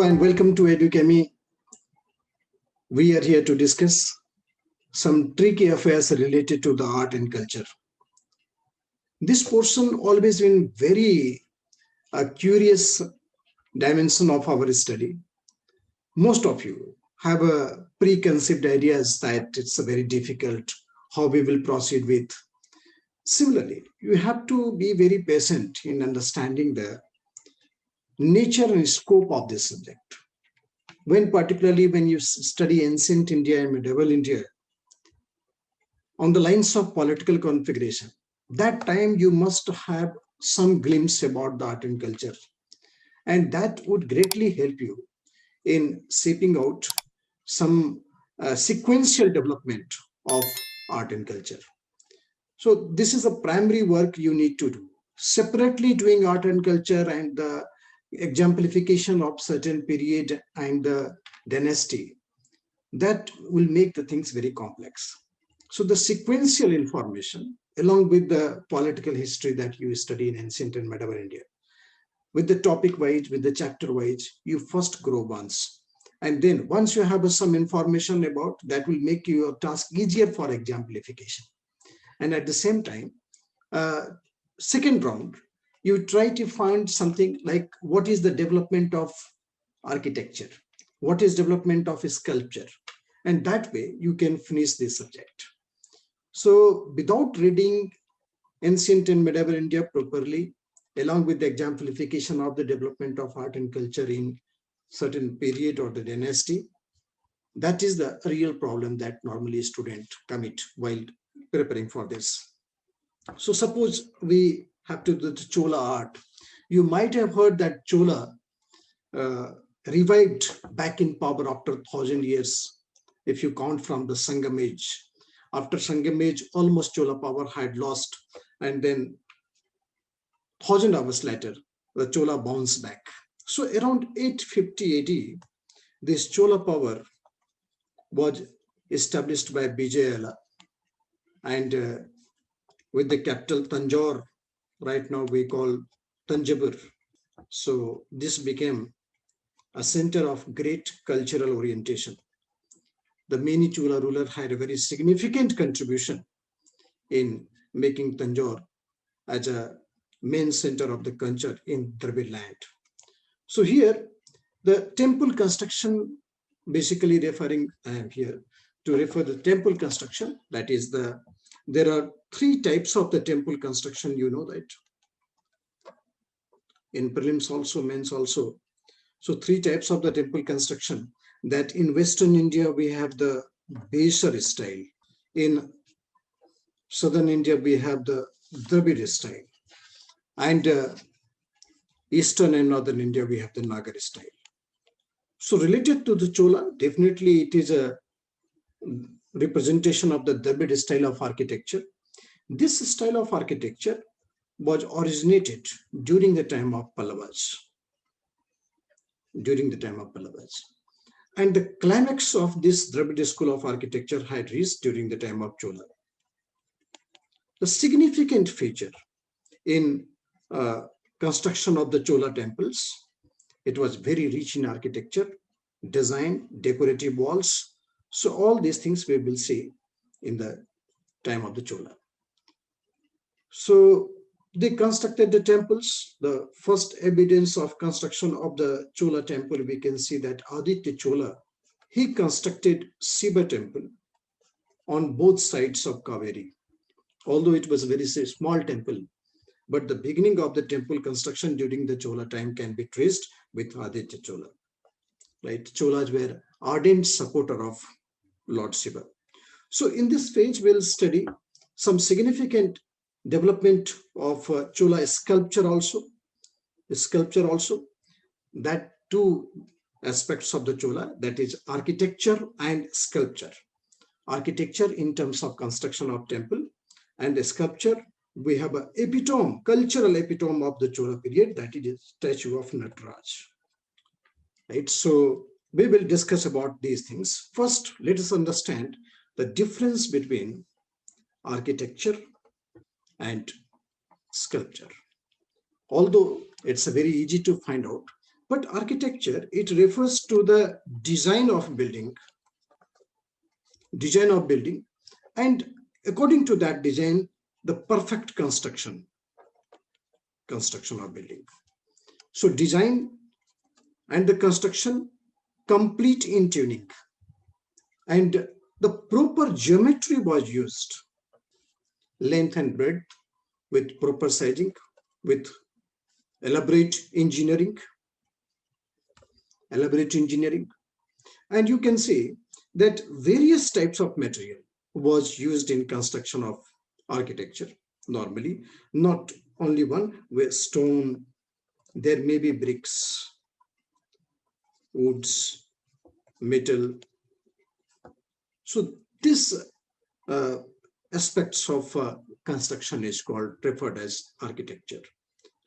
and welcome to Edukemy. We are here to discuss some tricky affairs related to the art and culture. This portion always been very curious dimension of our study. Most of you have a preconceived ideas that it's a very difficult how we will proceed with. Similarly, you have to be very patient in understanding the nature and scope of this subject. Particularly when you study ancient India and medieval India on the lines of political configuration, that time you must have some glimpse about the art and culture, and that would greatly help you in shaping out some sequential development of art and culture. So this is a primary work you need to do. Separately doing art and culture and the exemplification of certain period and the dynasty, that will make the things very complex. So the sequential information along with the political history that you study in ancient and medieval India, with the topic wise, with the chapter wise, you first grow once. And then once you have some information about that, will make your task easier for exemplification. And at the same time, second round, you try to find something like what is the development of architecture, what is development of sculpture, and that way you can finish this subject. So without reading ancient and medieval India properly, along with the exemplification of the development of art and culture in certain period or the dynasty, that is the real problem that normally students commit while preparing for this. So suppose we have to do the Chola art. You might have heard that Chola revived back in power after 1,000 years, if you count from the Sangam age. After Sangam age, almost Chola power had lost, and then 1,000 hours later, the Chola bounced back. So around 850 AD, this Chola power was established by Vijayala, and with the capital Tanjore, right now we call Tanjavur. So this became a center of great cultural orientation. The many Chola ruler had a very significant contribution in making Tanjore as a main center of the culture in Dravid land. So here, the temple construction, basically referring, I am here to refer the temple construction. That is there are three types of the temple construction, you know that. In prelims also, mains also. So three types of the temple construction. That in Western India, we have the Besar style. In Southern India, we have the Dravid style. And Eastern and Northern India, we have the Nagar style. So related to the Chola, definitely it is a representation of the Dravid style of architecture. This style of architecture was originated during the time of Pallavas. And the climax of this Dravid school of architecture had reached during the time of Chola. The significant feature in construction of the Chola temples, it was very rich in architecture, design, decorative walls. So all these things we will see in the time of the Chola. So they constructed the temples. The first evidence of construction of the Chola temple, we can see that Aditya Chola, he constructed Shiva temple on both sides of Kaveri. Although it was a very small temple, but the beginning of the temple construction during the Chola time can be traced with Aditya Chola. Right? Cholas were ardent supporter of Lord Shiva. So in this phase, we'll study some significant development of Chola sculpture also. That two aspects of the Chola, that is architecture and sculpture. Architecture in terms of construction of temple, and the sculpture, we have a cultural epitome of the Chola period, that is a statue of Nataraj. Right? So we will discuss about these things. First, let us understand the difference between architecture and sculpture. Although it's very easy to find out, But architecture, it refers to the design of building, and according to that design, the perfect construction of building. So design and the construction complete in tuning, and the proper geometry was used, length and breadth with proper sizing, with elaborate engineering. And you can see that various types of material was used in construction of architecture. Normally, not only one, where stone, there may be bricks, woods, metal. So this aspects of construction is referred as architecture,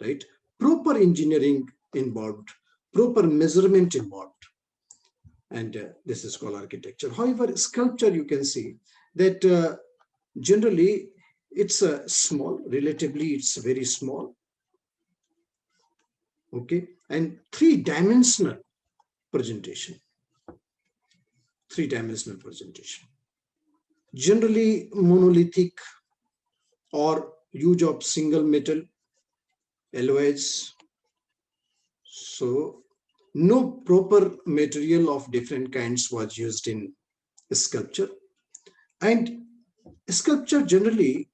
right? Proper engineering involved, proper measurement involved, and this is called architecture. However, sculpture, you can see that generally it's small, relatively it's very small, okay, and three-dimensional presentation. Generally monolithic or use of single metal alloys. So no proper material of different kinds was used in sculpture. And sculpture generally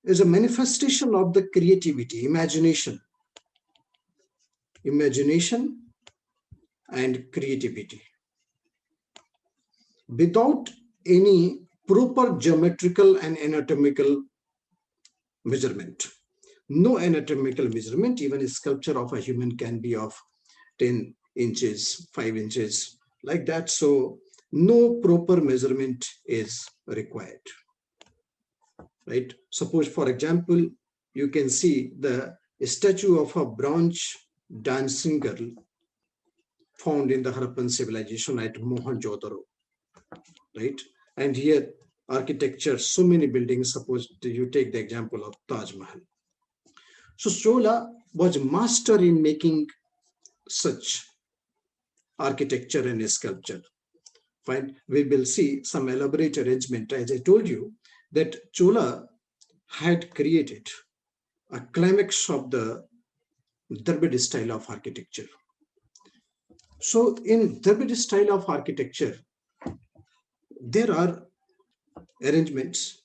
is a manifestation of the creativity, imagination and creativity. Without any proper geometrical and anatomical measurement. No anatomical measurement, even a sculpture of a human can be of 10 inches, 5 inches, like that. So no proper measurement is required, right? Suppose, for example, you can see the statue of a bronze dancing girl found in the Harappan civilization at Mohenjo-daro, right? And here architecture, so many buildings. Suppose you take the example of Taj Mahal. So Chola was master in making such architecture and sculpture. Fine, we will see some elaborate arrangement. As I told you, that Chola had created a climax of the Dravid style of architecture. So in Dravid style of architecture, there are arrangements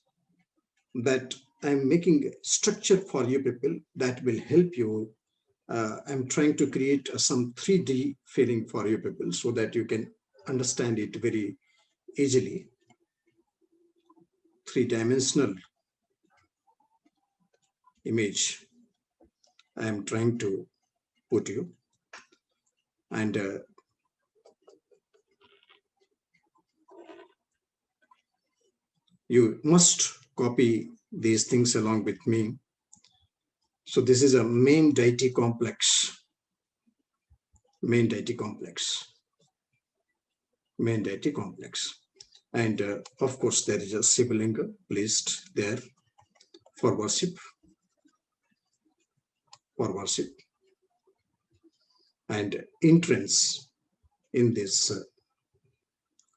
that I'm making structure for you people that will help you. I'm trying to create some 3D feeling for you people so that you can understand it very easily. Three-dimensional image I am trying to put you, and you must copy these things along with me. So this is a main deity complex. And of course there is a Sivalinga placed there for worship. And entrance in this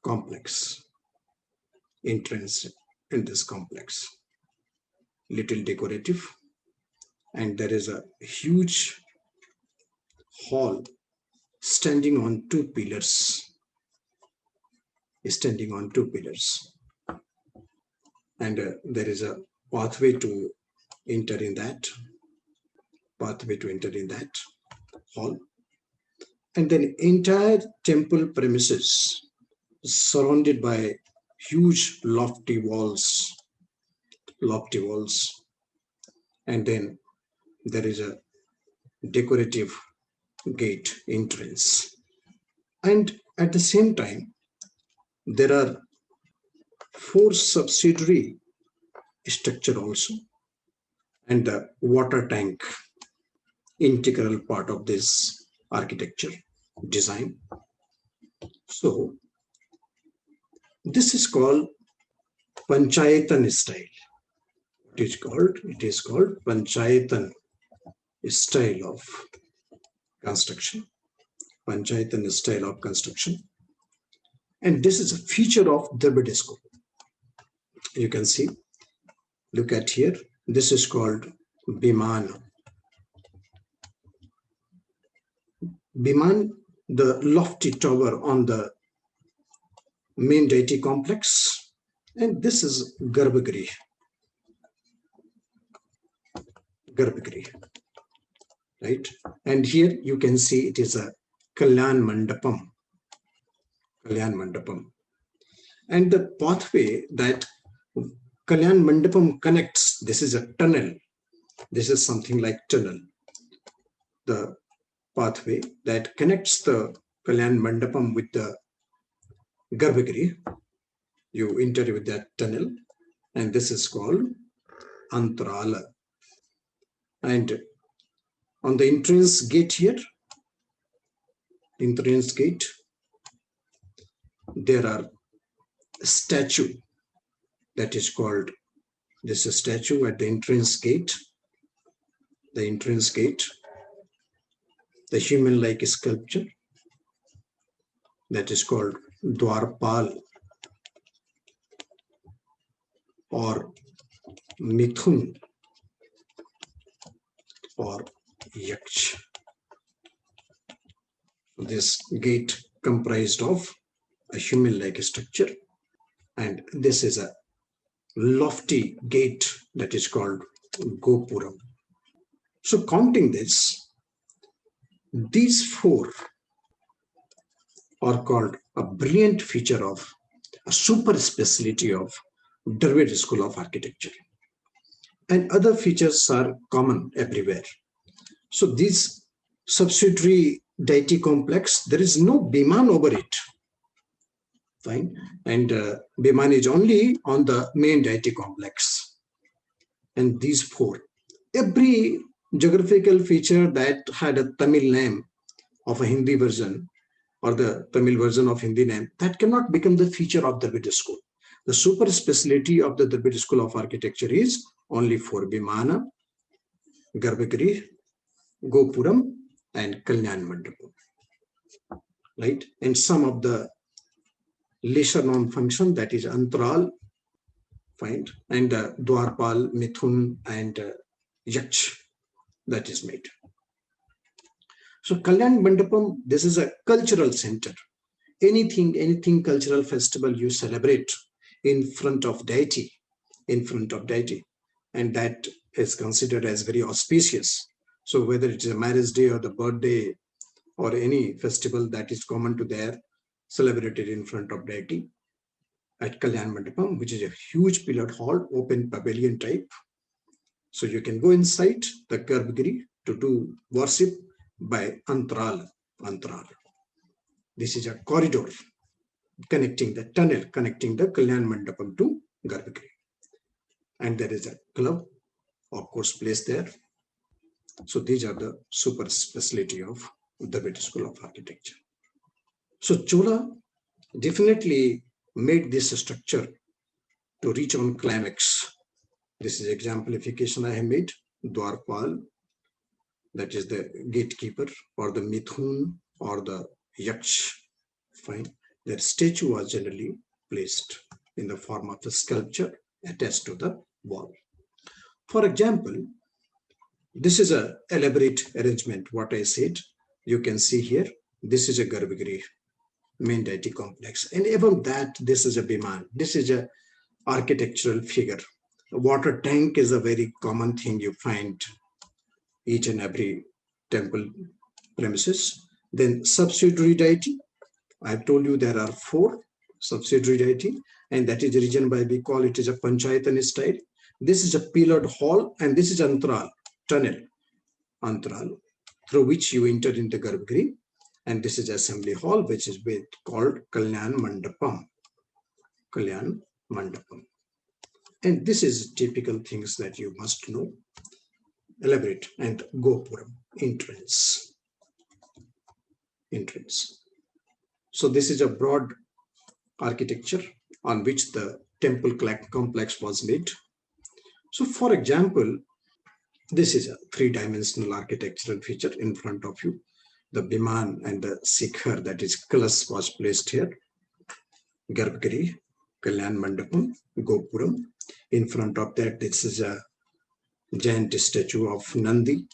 complex. Little decorative, and there is a huge hall standing on two pillars. And there is a pathway to enter in that hall, and then entire temple premises surrounded by huge lofty walls, and then there is a decorative gate entrance, and at the same time there are 4 subsidiary structure also, and the water tank, integral part of this architecture design. So this is called Panchayatan style. It is called Panchayatan style of construction, Panchayatan style of construction. And this is a feature of Dravid school. You can see, look at here, this is called Biman. Biman, the lofty tower on the main deity complex, and this is Garbhagriha. Right? And here you can see it is a Kalyan Mandapam. And the pathway that Kalyan Mandapam connects, this is a tunnel. This is something like tunnel. The pathway that connects the Kalyan Mandapam with the Garbhagriha, you enter with that tunnel, and this is called Antarala. And on the entrance gate here, there are a statue that is called, this is a statue at the entrance gate. The human-like sculpture that is called Dwarpal or Mithun or Yaksh. This gate comprised of a human-like structure, and this is a lofty gate that is called Gopuram. So counting this, these four are called a brilliant feature of a super specialty of Dravid School of Architecture. And other features are common everywhere. So these subsidiary deity complex, there is no Biman over it. Fine. And Biman is only on the main deity complex. And these four, every geographical feature that had a Tamil name of a Hindi version or the Tamil version of Hindi name, that cannot become the feature of the Dravid school. The super specialty of the Dravid School of Architecture is only for Bimana, Garbhagriha, Gopuram, and Kalyan Mandapam. Right? And some of the lesser known function, that is Antaral, fine, and Dwarpal, Mithun, and Yaksh, that is made. So Kalyan Mandapam, this is a cultural center. Anything cultural festival you celebrate in front of deity, and that is considered as very auspicious. So whether it is a marriage day or the birthday or any festival that is common to there, celebrated in front of deity at Kalyan Mandapam, which is a huge pillared hall, open pavilion type. So you can go inside the Garbhagriha to do worship by Antaral. This is a corridor connecting the tunnel, connecting the Kalyan Mandapam to Garbhagriha. And there is a club, of course, placed there. So these are the super specialty of the Dravid School of Architecture. So Chola definitely made this structure to reach on climax. This is exemplification I have made. Dwarpal, that is the gatekeeper, or the Mithun, or the Yaksh. Fine. Their statue was generally placed in the form of a sculpture attached to the wall. For example, this is an elaborate arrangement. What I said, you can see here. This is a Garbhagriha, main deity complex, and even that, this is a Biman. This is a architectural figure. A water tank is a very common thing you find each and every temple premises. Then subsidiary deity. I've told you there are 4 subsidiary deity, and that is the reason why we call it is a Panchayatan style. This is a pillared hall, and this is Antaral, tunnel, Antaral, through which you enter into Garbhagriha. And this is assembly hall, which is called Kalyan Mandapam. And this is typical things that you must know. Elaborate. And Gopuram, entrance. So this is a broad architecture on which the temple complex was made. So for example, this is a 3-dimensional architectural feature in front of you. the Biman and the Sikhar, that is Kalas, was placed here. Garbhagiri, Kalyan Mandapam, Gopuram. In front of that, this is a giant statue of Nandi.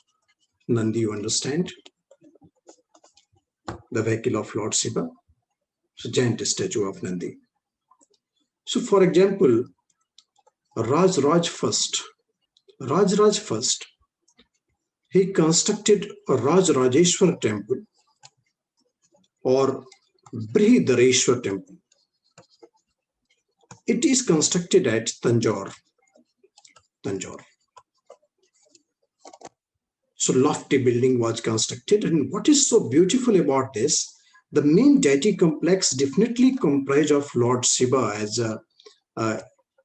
Nandi, you understand? The vehicle of Lord Shiva. So, giant statue of Nandi. So, for example, Raj first, he constructed a Rajeshwar temple or Brihadareshwar temple. It is constructed at Tanjore. So lofty building was constructed, and what is so beautiful about this, the main deity complex definitely comprised of Lord Shiva, as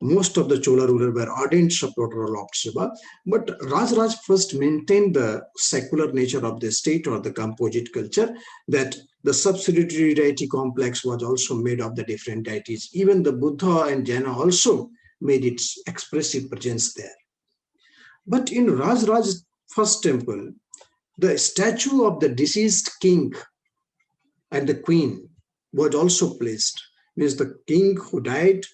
most of the Chola rulers were ardent supporters of Lord Shiva, but Raj first maintained the secular nature of the state or the composite culture, that the subsidiary deity complex was also made of the different deities. Even the Buddha and Jaina also made its expressive presence there. But in Raj first temple, the statue of the deceased king and the queen was also placed. Means the king who died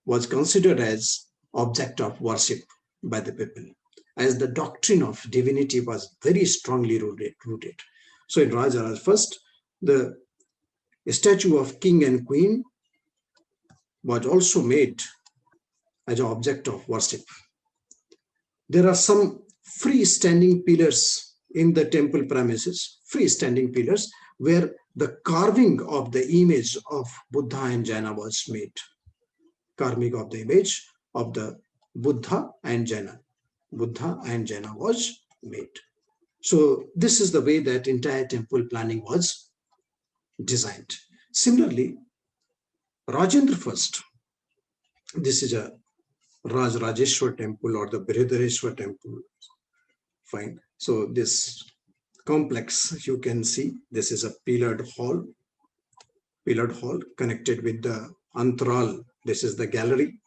was considered as object of worship by the people, as the doctrine of divinity was very strongly rooted. So in Raja first, the statue of king and queen was also made as an object of worship. There are some freestanding pillars in the temple premises, freestanding pillars, where the carving of the image of Buddha and Jaina was made. Carving of the image of the Buddha and Jaina was made. So this is the way that entire temple planning was designed. Similarly, Rajendra first, this is a Rajeshwar temple or the Brihadareshwar temple. Fine. So this complex, you can see, this is a pillared hall connected with the Antral. This is the gallery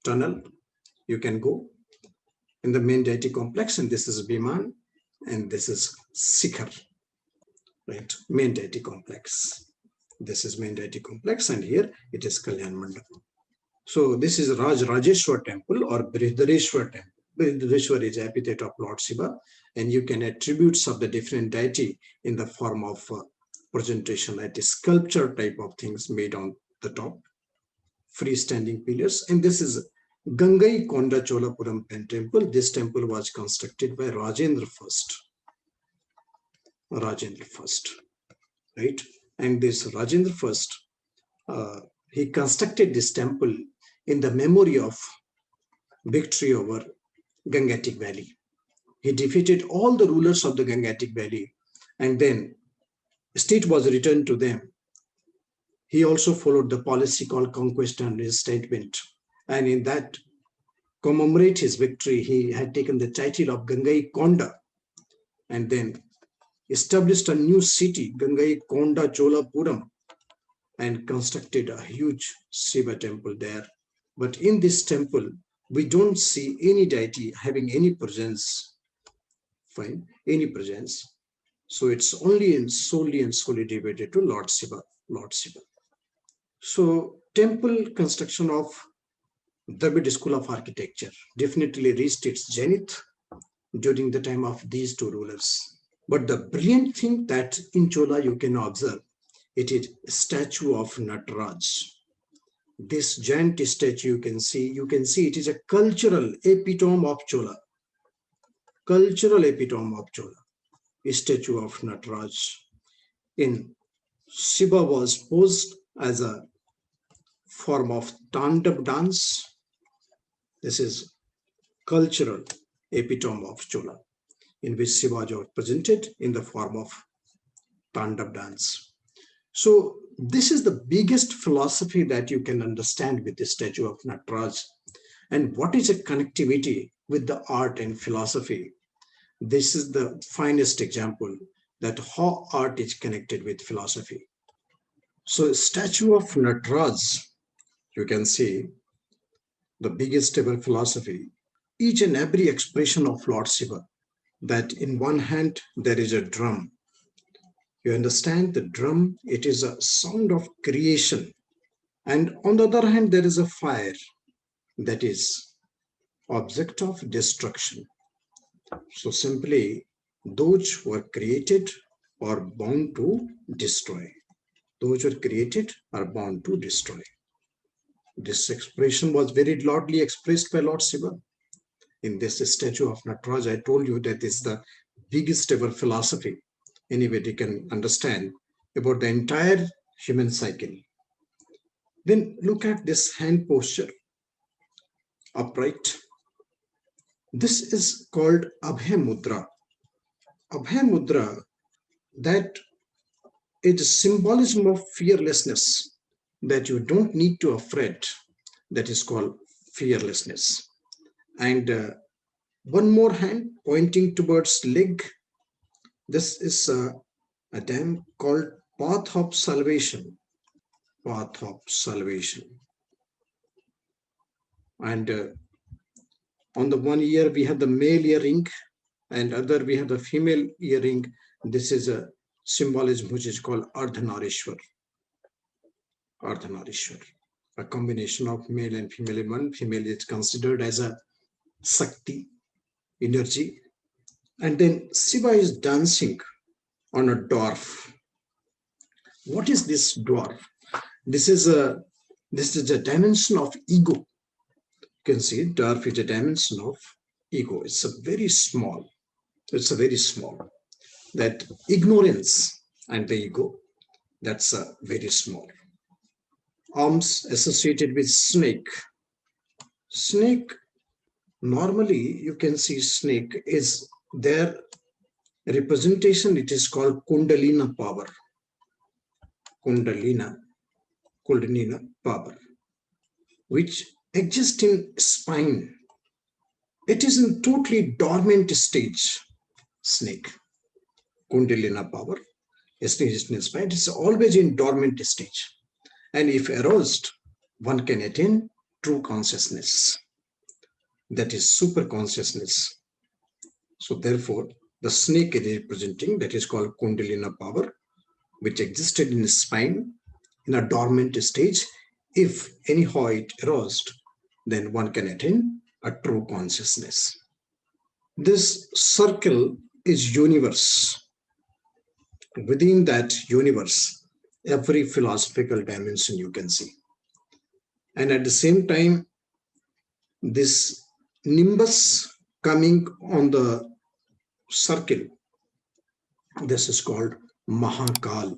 tunnel. You can go in the main deity complex, and this is Biman, and this is Sikhar, right? Main deity complex. This is main deity complex, and here it is Kalyan Mandapam. So this is Rajeshwar temple or Brihadareshwar temple. Brihadareshwar is epithet of Lord Shiva, and you can attributes of the different deity in the form of presentation, like a sculpture type of things made on the top, freestanding pillars. And this is Gangai Konda Cholapuram temple. This temple was constructed by Rajendra first, right? And this Rajendra first, he constructed this temple in the memory of victory over Gangetic Valley. He defeated all the rulers of the Gangetic Valley, and then state was returned to them. He also followed the policy called conquest and restatement, and in that commemorate his victory, he had taken the title of Gangai Konda, and then established a new city, Gangai Konda Cholapuram, and constructed a huge Shiva temple there. But in this temple, we don't see any deity having any presence. Fine, any presence. So it's only and solely devoted to Lord Shiva. So temple construction of Dravid school of architecture definitely reached its zenith during the time of these two rulers. But the brilliant thing that in Chola you can observe, it is a statue of Nataraj. This giant statue you can see it is a cultural epitome of Chola. A statue of Nataraj. In Shiva was posed as a form of Tandav dance. This is cultural epitome of Chola, in which Shiva was presented in the form of Tandav dance. So this is the biggest philosophy that you can understand with the statue of Nataraj. And what is a connectivity with the art and philosophy? This is the finest example that how art is connected with philosophy. So statue of Nataraj, you can see the biggest ever philosophy, each and every expression of Lord Shiva, that in one hand there is a drum, You understand the drum, it is a sound of creation. And on the other hand, there is a fire, that is object of destruction. So simply, those who are created are bound to destroy. Those who are created are bound to destroy. This expression was very loudly expressed by Lord Shiva. In this statue of Nataraj, I told you that is the biggest ever philosophy anybody can understand about the entire human cycle. Then look at this hand posture, upright. This is called Abhay Mudra. Abhay Mudra, that is symbolism of fearlessness, that you don't need to afraid. That is called fearlessness. And one more hand pointing towards leg. This is a term called path of salvation. Path of salvation. And on the one ear we have the male earring, and other we have the female earring. This is a symbolism which is called Ardhanarishwar. Ardhanarishwar, a combination of male and female in one. Female is considered as a Sakti, energy. And then Shiva is dancing on a dwarf. What is this dwarf? This is a dimension of ego. You can see dwarf is a dimension of ego. It's a very small. It's a very small. That ignorance and the ego, that's a very small. Arms associated with snake. Snake, normally you can see snake is their representation. It is called Kundalina power. Kundalina power, which exists in spine. It is in totally dormant stage. Snake, Kundalina power, is in spine. It is always in dormant stage. And if aroused, one can attain true consciousness. That is super consciousness. So therefore, the snake is representing, that is called Kundalina power, which existed in the spine in a dormant stage. If anyhow it aroused, then one can attain a true consciousness. This circle is universe. Within that universe, every philosophical dimension you can see. And at the same time, this nimbus coming on the circle, this is called Mahakal.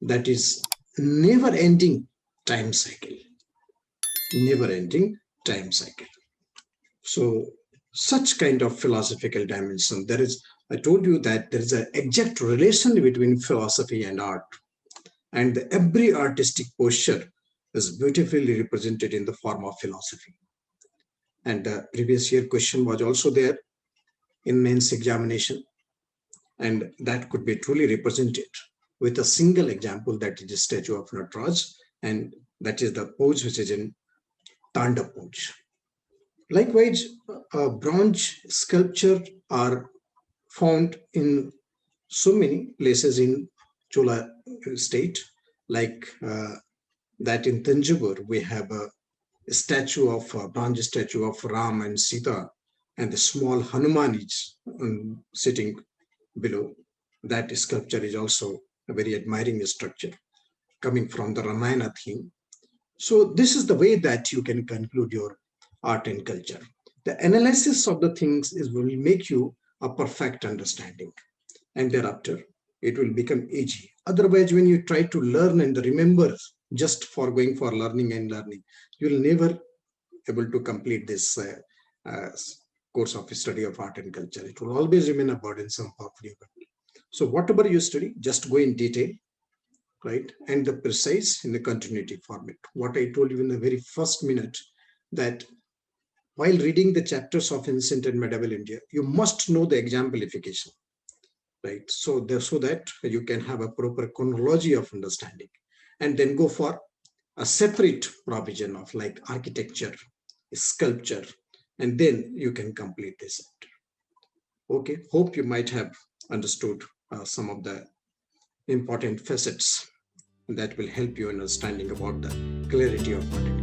That is never-ending time cycle. Never-ending time cycle. So such kind of philosophical dimension, there is, I told you that there is an exact relation between philosophy and art. And every artistic posture is beautifully represented in the form of philosophy. And the previous year question was also there in mains examination. And that could be truly represented with a single example, that is the statue of Nataraj, and that is the pose which is in Tanda pose. Likewise, bronze sculpture are found in so many places in Chola state, like that in Tanjavur, we have a statue of bronze statue of Ram and Sita, and the small Hanuman is sitting below. That sculpture is also a very admiring structure coming from the Ramayana theme. So this is the way that you can conclude your art and culture. The analysis of the things will make you a perfect understanding, and thereafter it will become easy. Otherwise, when you try to learn and remember just for going for learning and learning, you will never able to complete this course of study of art and culture. It will always remain a burdensome for you. So whatever you study, just go in detail, right? And the precise in the continuity format. What I told you in the very first minute, that while reading the chapters of ancient and medieval India, you must know the exemplification, right? So that you can have a proper chronology of understanding, and then go for a separate provision of like architecture, sculpture, and then you can complete this chapter. Okay, hope you might have understood some of the important facets that will help you in understanding about the clarity of article.